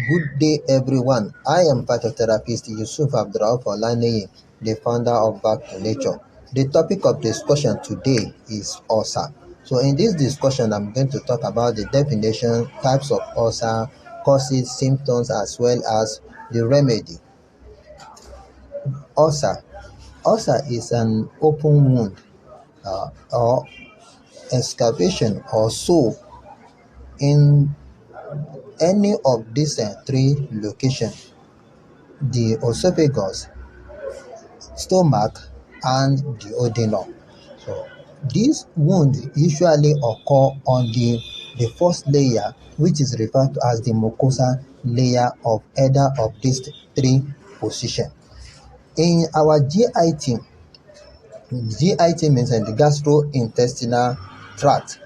Good day, everyone. I am phytotherapist Yusuf Abdurrahman Olaniyi, the founder of Back to Nature. The topic of discussion today is ulcer. So, in this discussion, I'm going to talk about the definition, types of ulcer, causes, symptoms, as well as the remedy. Ulcer. Ulcer is an open wound or excavation or sore in any of these three locations: the esophagus, stomach, and the duodenum. So these wounds usually occur on the first layer, which is referred to as the mucosa layer of either of these three positions. In our GIT means the gastrointestinal tract.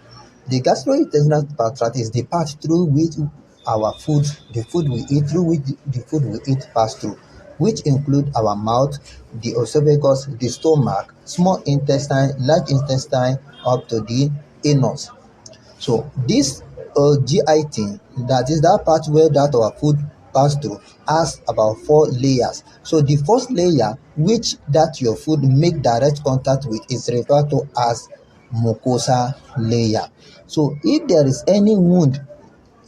The gastrointestinal tract is the part through which the food we eat, through which the food we eat pass through, which include our mouth, the esophagus, the stomach, small intestine, large intestine, up to the anus. So this GIT, that is that part where that our food pass through, has about 4 layers. So the first layer, which that your food make direct contact with, is referred to as mucosa layer. So if there is any wound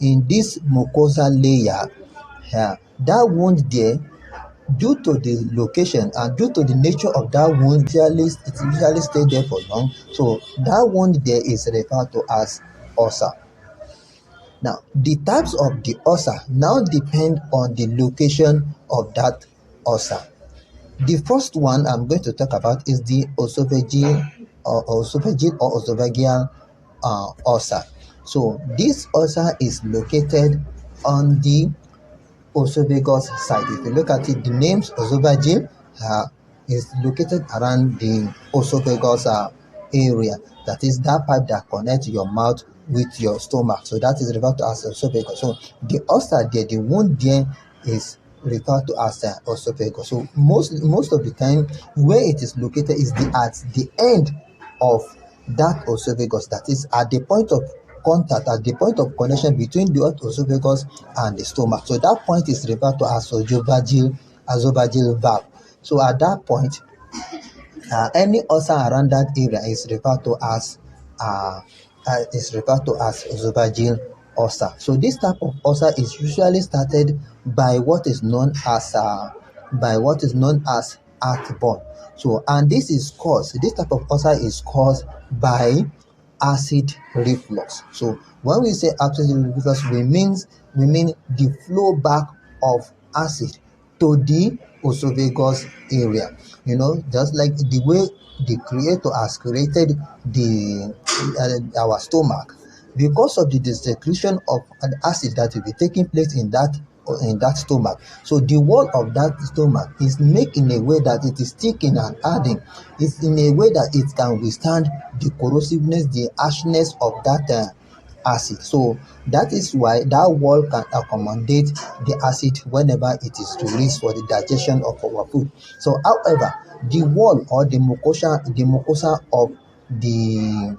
in this mucosa layer, that wound there, due to the location and due to the nature of that wound, it usually stay there for long. So that wound there is referred to as ulcer. Now, the types of the ulcer now depend on the location of that ulcer. The first one I'm going to talk about is the esophageal ulcer. So this ulcer is located on the esophagus side. If you look at it, the name's esophageal is located around the esophagus area. That is that pipe that connects your mouth with your stomach. So that is referred to as esophagus. So the ulcer there, the wound there, is referred to as esophagus. So most of the time, where it is located is at the end of that esophagus. That is at the point of contact, at the point of connection between the esophagus and the stomach. So that point is referred to as esophageal valve. So at that point, any ulcer around that area is referred to as esophageal ulcer. So this type of ulcer is usually started by what is known as heartburn. So, and this type of ulcer is caused by acid reflux. So when we say acid reflux, we mean the flow back of acid to the esophagus area. Just like the way the creator has created our stomach, because of the secretion of an acid that will be taking place in that stomach. So the wall of that stomach is made in a way that it is thickened and hardened. It's in a way that it can withstand the corrosiveness, the harshness of that acid. So that is why that wall can accommodate the acid whenever it is released for the digestion of our food. So however, the wall or the mucosa of the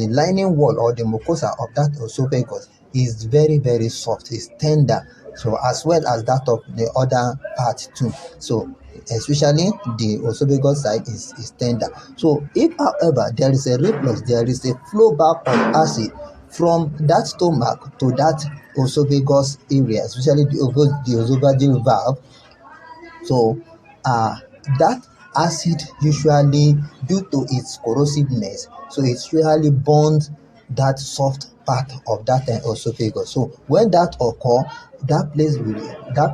lining wall or the mucosa of that esophagus is very, very soft, is tender. So as well as that of the other part too. So especially the esophagus side is tender. So if however there is a reflux, there is a flow back of acid from that stomach to that esophagus area, especially the esophageal valve. So that acid usually, due to its corrosiveness, so it usually burns that soft part of that esophagus. So when that occur, that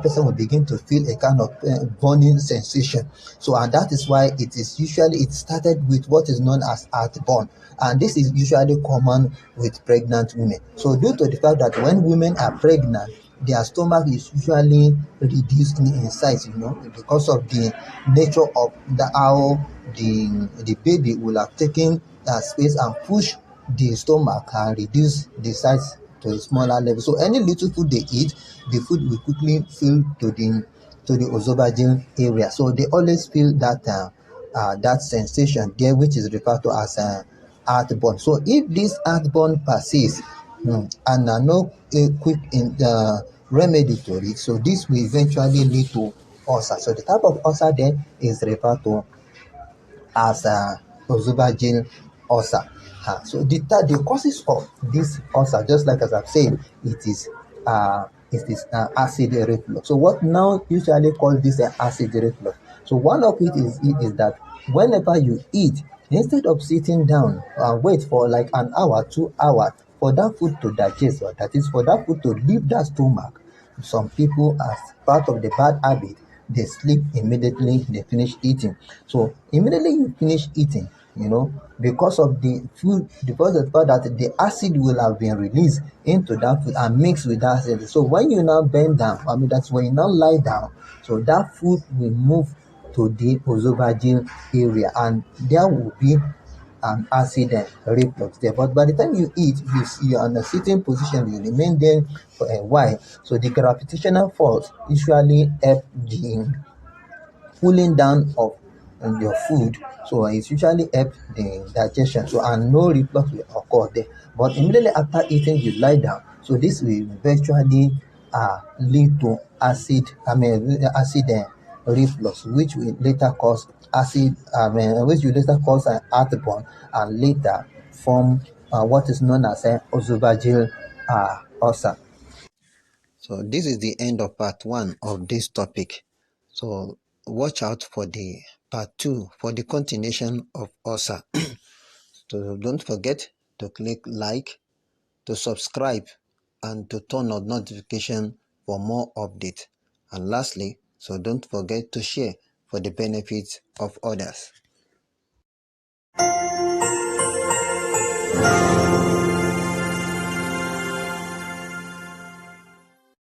person will begin to feel a kind of burning sensation. So, and that is why it started with what is known as heartburn, and this is usually common with pregnant women. So due to the fact that when women are pregnant, their stomach is usually reduced in size, because of the nature of how the baby will have taken space and push the stomach and reduce the size to a smaller level. So any little food they eat, the food will quickly fill to the esophageal area. So they always feel that sensation there, which is referred to as heartburn. So if this heartburn persists, and no quick remedy to it. So this will eventually lead to ulcer. So the type of ulcer then is referred to as esophageal ulcer. So the causes of this ulcer, just like as I've said, it is acid reflux. So what now usually call this acid reflux? So one of it is that whenever you eat, instead of sitting down and wait for like an hour, 2 hours for that food to digest, or that is for that food to leave that stomach, some people, as part of the bad habit, they sleep immediately they finish eating. So immediately you finish eating, because of the food, because of the fact that the acid will have been released into that food and mixed with that acid. So when you now bend down, I mean that's when you now lie down, so that food will move to the esophageal area, and there will be an acid reflux there. But by the time you eat, you're in a sitting position, you remain there for a while. So the gravitational force usually help the cooling down of your food. So it usually help the digestion. So and no reflux will occur there. But immediately after eating, you lie down. So this will eventually lead to acid reflux, which will later cause which will later cause an heartburn, and later form what is known as an esophageal ulcer. So this is the end of part one of this topic. So watch out for the part two for the continuation of ulcer. So don't forget to click like, to subscribe, and to turn on notification for more updates. And lastly, so don't forget to share for the benefit of others.